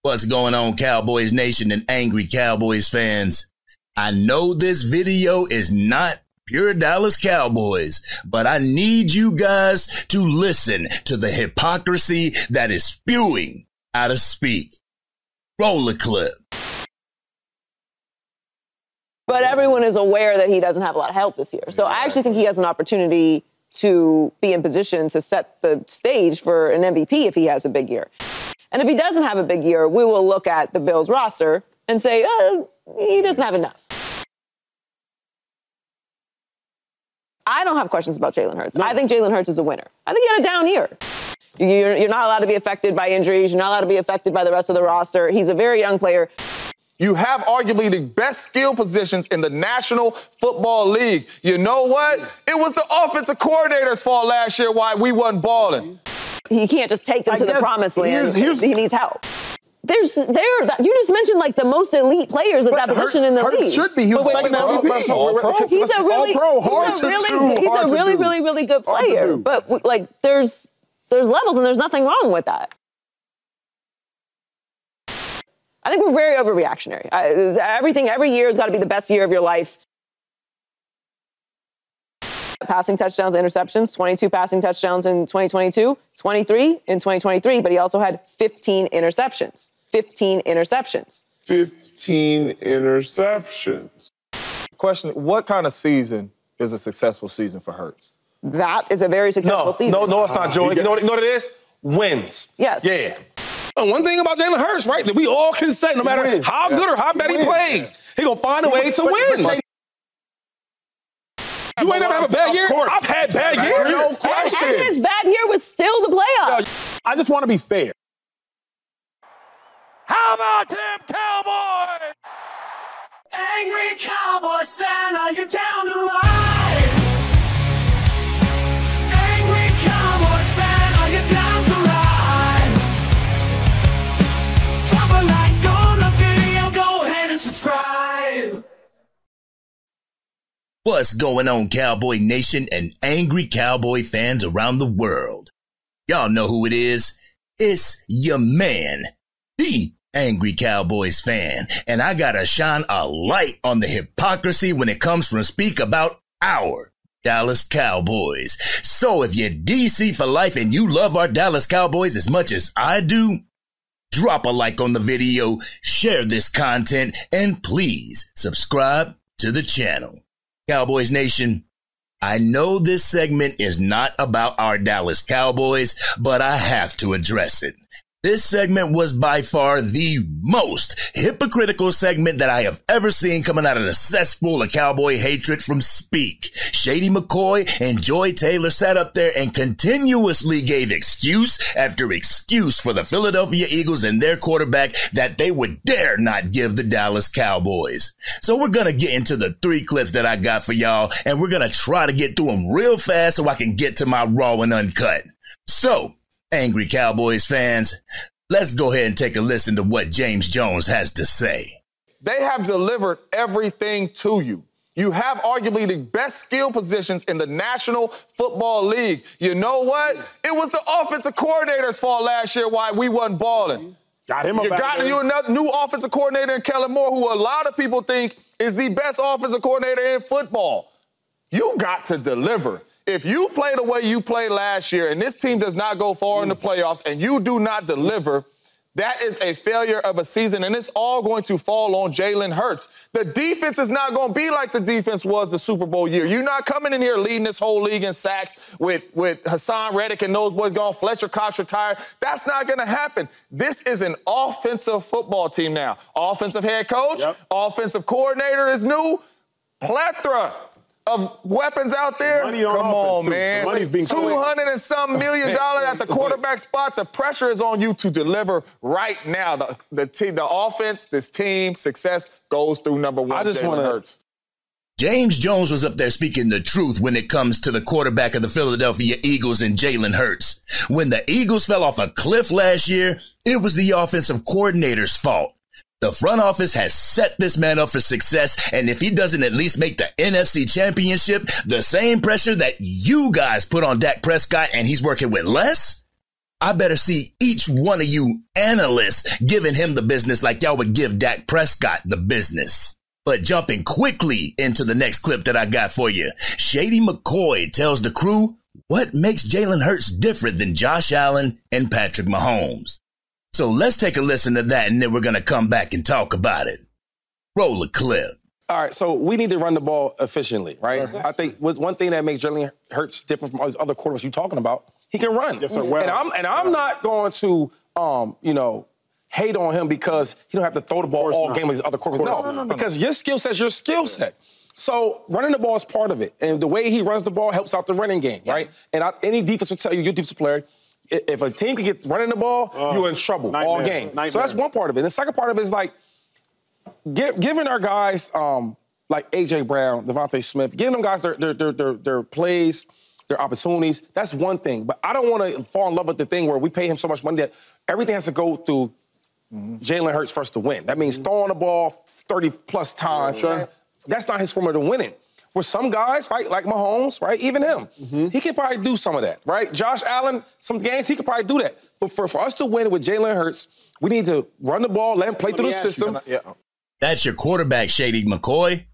What's going on, Cowboys Nation and angry Cowboys fans? I know this video is not pure Dallas Cowboys, but I need you guys to listen to the hypocrisy that is spewing out of speak. Roll the clip. But everyone is aware that he doesn't have a lot of help this year. So I actually think he has an opportunity to be in position to set the stage for an MVP if he has a big year. And if he doesn't have a big year, we will look at the Bills roster and say, he doesn't have enough. I don't have questions about Jalen Hurts. No. I think Jalen Hurts is a winner. I think he had a down year. You're not allowed to be affected by injuries. You're not allowed to be affected by the rest of the roster. He's a very young player. You have arguably the best skill positions in the National Football League. You know what? It was the offensive coordinator's fault last year why we wasn't balling. He can't just take them to the promised land. He needs help. You just mentioned like the most elite players at that position in the league. Hurts should be. He was second MVP. He's a really good player. But like, there's levels, and there's nothing wrong with that. I think we're very overreactionary. Every year has got to be the best year of your life. Passing touchdowns, interceptions, 22 passing touchdowns in 2022, 23 in 2023, but he also had 15 interceptions. 15 interceptions. Question, what kind of season is a successful season for Hurts? That is a very successful season. No, it's not, Joey. You know what it is? Wins. Yes. Yeah. One thing about Jalen Hurts, right, that we all can say, no matter how good or how bad he plays, he's going to find a way to win. You ain't never have a bad year? I've had bad years. No question. And his bad year was still the playoffs. I just want to be fair. How about them Cowboys? Angry Cowboys fan, are you down the line? Angry Cowboys fan, are you down to ride? Drop a like on the video, go ahead and subscribe. What's going on, Cowboy Nation and angry Cowboy fans around the world? Y'all know who it is. It's your man, the angry Cowboys fan. And I gotta shine a light on the hypocrisy when it comes from speak about our Dallas Cowboys. So if you're DC for life and you love our Dallas Cowboys as much as I do, drop a like on the video, share this content, and please subscribe to the channel. Cowboys Nation, I know this segment is not about our Dallas Cowboys, but I have to address it. This segment was by far the most hypocritical segment that I have ever seen coming out of the cesspool of Cowboy hatred from Speak. Shady McCoy and Joy Taylor sat up there and continuously gave excuse after excuse for the Philadelphia Eagles and their quarterback that they would dare not give the Dallas Cowboys. So we're going to get into the 3 clips that I got for y'all, and we're going to try to get through them real fast so I can get to my Raw and Uncut. So, angry Cowboys fans, let's go ahead and take a listen to what James Jones has to say. They have delivered everything to you. You have arguably the best skill positions in the National Football League. You know what? It was the offensive coordinator's fault last year why we wasn't balling. You got a new offensive coordinator in Kellen Moore, who a lot of people think is the best offensive coordinator in football. You got to deliver. If you play the way you played last year and this team does not go far in the playoffs and you do not deliver, that is a failure of a season, and it's all going to fall on Jalen Hurts. The defense is not going to be like the defense was the Super Bowl year. You're not coming in here leading this whole league in sacks with Hassan Reddick and those boys gone, Fletcher Cox retired. That's not going to happen. This is an offensive football team now. Offensive head coach, offensive coordinator is new, plethora of weapons out there. Money on Come on, too. man. $200 and some million at the quarterback spot. The pressure is on you to deliver right now. The offense, this team, success goes through number one. Jalen Hurts. James Jones was up there speaking the truth when it comes to the quarterback of the Philadelphia Eagles and Jalen Hurts. When the Eagles fell off a cliff last year, it was the offensive coordinator's fault. The front office has set this man up for success, and if he doesn't at least make the NFC Championship, the same pressure that you guys put on Dak Prescott and he's working with less, I better see each one of you analysts giving him the business like y'all would give Dak Prescott the business. But jumping quickly into the next clip that I got for you, Shady McCoy tells the crew what makes Jalen Hurts different than Josh Allen and Patrick Mahomes. So let's take a listen to that, and then we're going to come back and talk about it. Roll a clip. All right, so we need to run the ball efficiently, right? I think one thing that makes Jalen Hurts different from all these other quarterbacks you're talking about, he can run. Yes, sir. Well, And I'm not going to, hate on him because he don't have to throw the ball all game with these other quarterbacks. No, because your skill set's your skill set. So running the ball is part of it. And the way he runs the ball helps out the running game, right? And any defense will tell you, your defensive player, if a team can get running the ball, you're in trouble all game. So that's one part of it. And the second part of it is like giving our guys like A.J. Brown, Devontae Smith, giving them guys their plays, their opportunities. That's one thing. But I don't want to fall in love with the thing where we pay him so much money that everything has to go through Jalen Hurts first to win. That means throwing the ball 30-plus times. Sure. That's not his formula to winning. With some guys, right, like Mahomes, right, even him, he can probably do some of that, right? Josh Allen, some games, he could probably do that. But for us to win with Jalen Hurts, we need to run the ball, let him play through the system. That's your quarterback, Shady McCoy.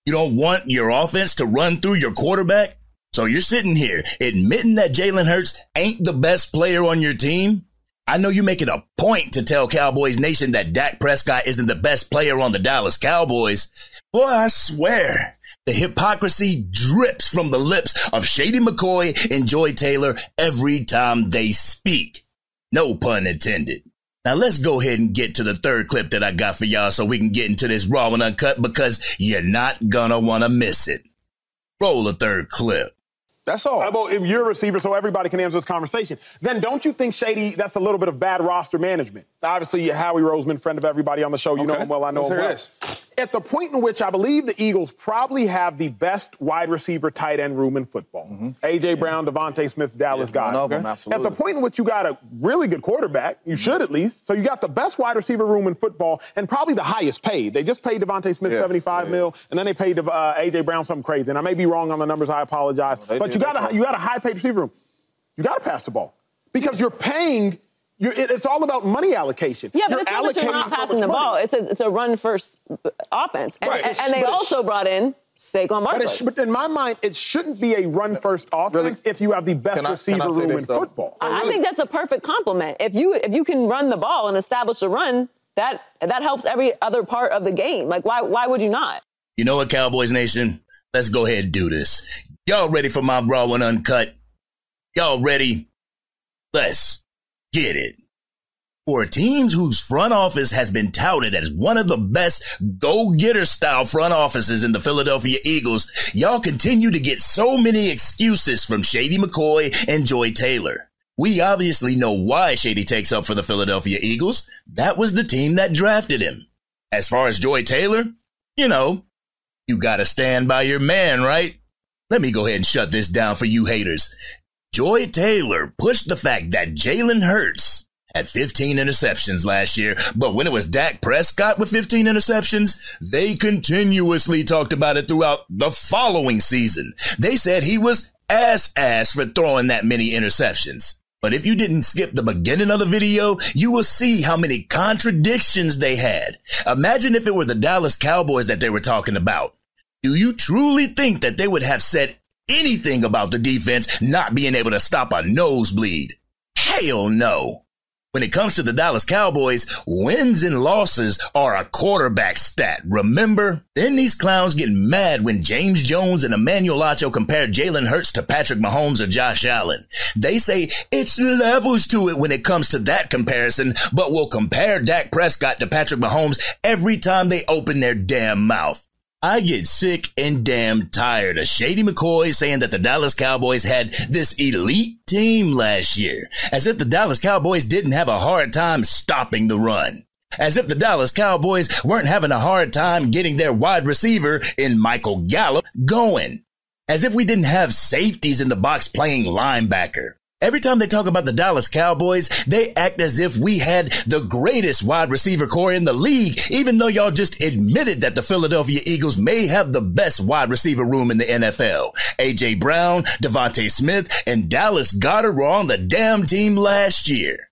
You don't want your offense to run through your quarterback? So you're sitting here admitting that Jalen Hurts ain't the best player on your team? I know you make it a point to tell Cowboys Nation that Dak Prescott isn't the best player on the Dallas Cowboys. Boy, I swear, the hypocrisy drips from the lips of Shady McCoy and Joy Taylor every time they speak. No pun intended. Now let's go ahead and get to the third clip that I got for y'all so we can get into this raw and uncut because you're not gonna want to miss it. Roll the third clip. That's all. Well, if you're a receiver, so everybody can answer this conversation, then don't you think, Shady, that's a little bit of bad roster management? Obviously, Howie Roseman, friend of everybody on the show, you know him well, I know him well. At the point in which I believe the Eagles probably have the best wide receiver tight end room in football. A.J. Brown, Devontae Smith, Dallas guys. At the point in which you got a really good quarterback, you should at least, so you got the best wide receiver room in football and probably the highest paid. They just paid Devontae Smith $75 million, and then they paid A.J. Brown something crazy. And I may be wrong on the numbers, I apologize. But you got a high-paid receiver room. You got to pass the ball because you're paying. It's all about money allocation. Yeah, but it's not that you're not passing the ball. It's a run-first offense. And they also brought in Saquon Barkley. But in my mind, it shouldn't be a run-first offense if you have the best receiver room in football. I think that's a perfect compliment. If you can run the ball and establish a run, that helps every other part of the game. Like, why would you not? You know what, Cowboys Nation? Let's go ahead and do this. Y'all ready for my raw and uncut? Y'all ready? Let's get it. For teams whose front office has been touted as one of the best go-getter style front offices in the Philadelphia Eagles, y'all continue to get so many excuses from Shady McCoy and Joy Taylor. We obviously know why Shady takes up for the Philadelphia Eagles. That was the team that drafted him. As far as Joy Taylor, you gotta stand by your man, right? Let me go ahead and shut this down for you haters. Joy Taylor pushed the fact that Jalen Hurts had 15 interceptions last year, but when it was Dak Prescott with 15 interceptions, they continuously talked about it throughout the following season. They said he was ass for throwing that many interceptions. But if you didn't skip the beginning of the video, you will see how many contradictions they had. Imagine if it were the Dallas Cowboys that they were talking about. Do you truly think that they would have said anything about the defense not being able to stop a nosebleed? Hell no. When it comes to the Dallas Cowboys, wins and losses are a quarterback stat, remember? Then these clowns get mad when James Jones and Emmanuel Acho compare Jalen Hurts to Patrick Mahomes or Josh Allen. They say it's levels to it when it comes to that comparison, but will compare Dak Prescott to Patrick Mahomes every time they open their damn mouth. I get sick and damn tired of Shady McCoy saying that the Dallas Cowboys had this elite team last year, as if the Dallas Cowboys didn't have a hard time stopping the run, as if the Dallas Cowboys weren't having a hard time getting their wide receiver in Michael Gallup going, as if we didn't have safeties in the box playing linebacker, Every time they talk about the Dallas Cowboys, they act as if we had the greatest wide receiver core in the league, even though y'all just admitted that the Philadelphia Eagles may have the best wide receiver room in the NFL. A.J. Brown, Devontae Smith, and Dallas Goedert were on the damn team last year.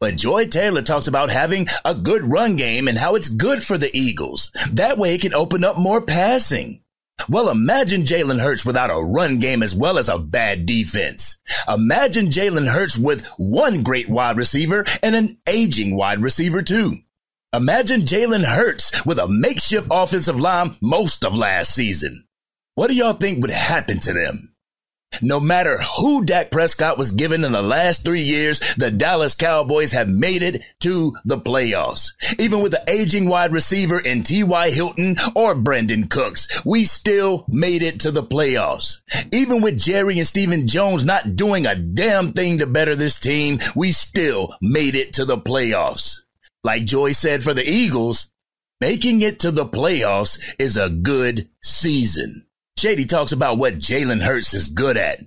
But Joy Taylor talks about having a good run game and how it's good for the Eagles. That way it can open up more passing. Well, imagine Jalen Hurts without a run game as well as a bad defense. Imagine Jalen Hurts with one great wide receiver and an aging wide receiver too. Imagine Jalen Hurts with a makeshift offensive line most of last season. What do y'all think would happen to them? No matter who Dak Prescott was given in the last 3 years, the Dallas Cowboys have made it to the playoffs. Even with the aging wide receiver in T.Y. Hilton or Brandon Cooks, we still made it to the playoffs. Even with Jerry and Stephen Jones not doing a damn thing to better this team, we still made it to the playoffs. Like Joy said for the Eagles, making it to the playoffs is a good season. Shady talks about what Jalen Hurts is good at.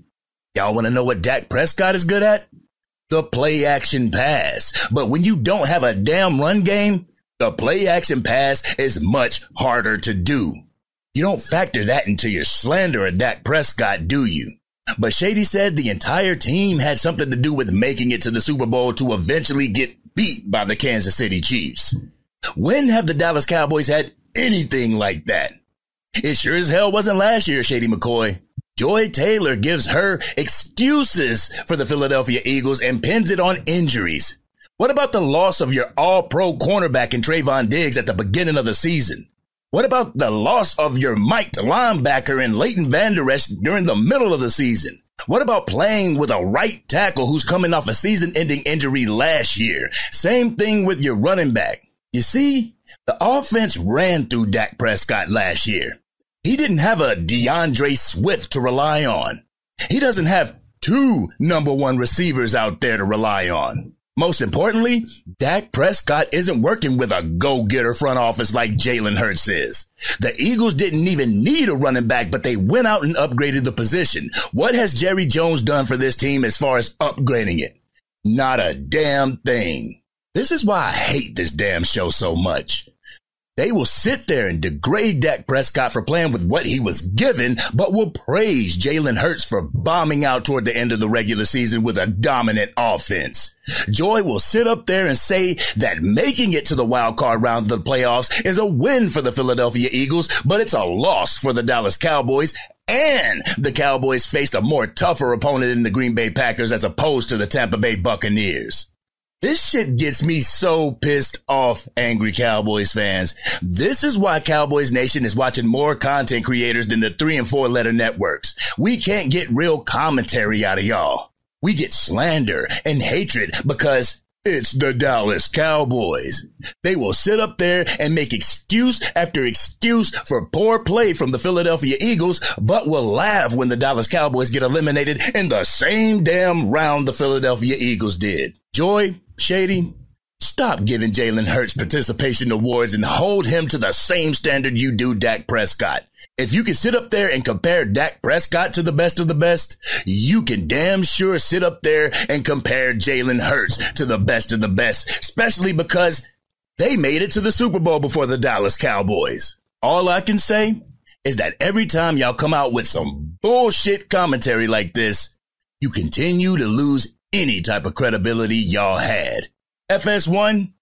Y'all want to know what Dak Prescott is good at? The play action pass. But when you don't have a damn run game, the play action pass is much harder to do. You don't factor that into your slander of Dak Prescott, do you? But Shady said the entire team had something to do with making it to the Super Bowl to eventually get beat by the Kansas City Chiefs. When have the Dallas Cowboys had anything like that? It sure as hell wasn't last year, Shady McCoy. Joy Taylor gives her excuses for the Philadelphia Eagles and pins it on injuries. What about the loss of your all-pro cornerback in Trayvon Diggs at the beginning of the season? What about the loss of your mic'd linebacker in Leighton Vander Esch during the middle of the season? What about playing with a right tackle who's coming off a season-ending injury last year? Same thing with your running back. You see, the offense ran through Dak Prescott last year. He didn't have a DeAndre Swift to rely on. He doesn't have two number one receivers out there to rely on. Most importantly, Dak Prescott isn't working with a go-getter front office like Jalen Hurts is. The Eagles didn't even need a running back, but they went out and upgraded the position. What has Jerry Jones done for this team as far as upgrading it? Not a damn thing. This is why I hate this damn show so much. They will sit there and degrade Dak Prescott for playing with what he was given, but will praise Jalen Hurts for bombing out toward the end of the regular season with a dominant offense. Joy will sit up there and say that making it to the wild card round of the playoffs is a win for the Philadelphia Eagles, but it's a loss for the Dallas Cowboys, and the Cowboys faced a more tougher opponent in the Green Bay Packers as opposed to the Tampa Bay Buccaneers. This shit gets me so pissed off, angry Cowboys fans. This is why Cowboys Nation is watching more content creators than the 3 and 4 letter networks. We can't get real commentary out of y'all. We get slander and hatred because it's the Dallas Cowboys. They will sit up there and make excuse after excuse for poor play from the Philadelphia Eagles, but will laugh when the Dallas Cowboys get eliminated in the same damn round the Philadelphia Eagles did. Joy, Shady, stop giving Jalen Hurts participation awards and hold him to the same standard you do Dak Prescott. If you can sit up there and compare Dak Prescott to the best of the best, you can damn sure sit up there and compare Jalen Hurts to the best of the best, especially because they made it to the Super Bowl before the Dallas Cowboys. All I can say is that every time y'all come out with some bullshit commentary like this, you continue to lose any type of credibility y'all had. FS1,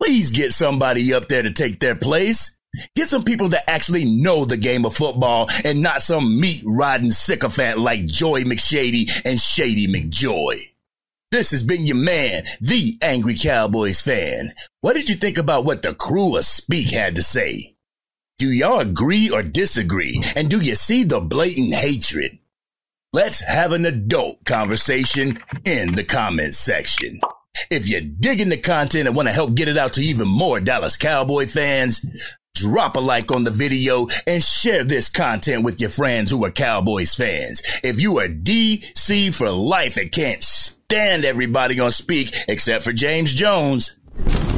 please get somebody up there to take their place. Get some people that actually know the game of football and not some meat-riding sycophant like Joy McShady and Shady McJoy. This has been your man, the Angry Cowboys fan. What did you think about what the crew of Speak had to say? Do y'all agree or disagree? And do you see the blatant hatred? Let's have an adult conversation in the comments section. If you're digging the content and want to help get it out to even more Dallas Cowboy fans, drop a like on the video and share this content with your friends who are Cowboys fans. If you are DC for life and can't stand everybody on Speak except for James Jones,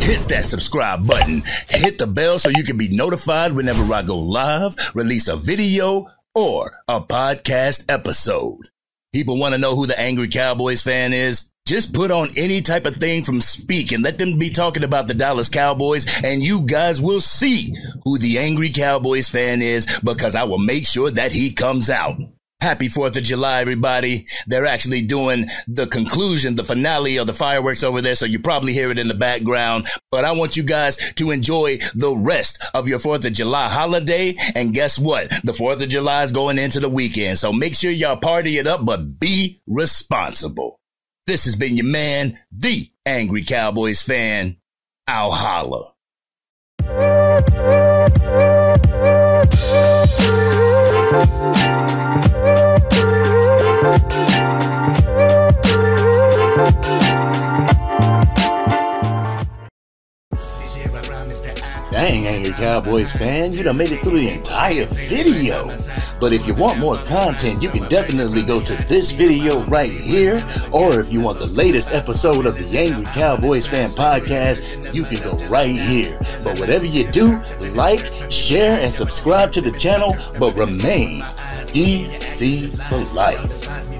hit that subscribe button. Hit the bell so you can be notified whenever I go live, release a video, or a podcast episode. People want to know who the Angry Cowboys fan is? Just put on any type of thing from Speak and let them be talking about the Dallas Cowboys, and you guys will see who the Angry Cowboys fan is, because I will make sure that he comes out. Happy 4th of July, everybody. They're actually doing the conclusion, the finale of the fireworks over there, so you probably hear it in the background. But I want you guys to enjoy the rest of your 4th of July holiday. And guess what? The 4th of July is going into the weekend, so make sure y'all party it up, but be responsible. This has been your man, the Angry Cowboys fan. I'll holla. Dang, Angry Cowboys fan, you done made it through the entire video. But if you want more content, you can definitely go to this video right here. Or if you want the latest episode of the Angry Cowboys fan podcast, you can go right here. But whatever you do, like, share, and subscribe to the channel, but remain DC for life.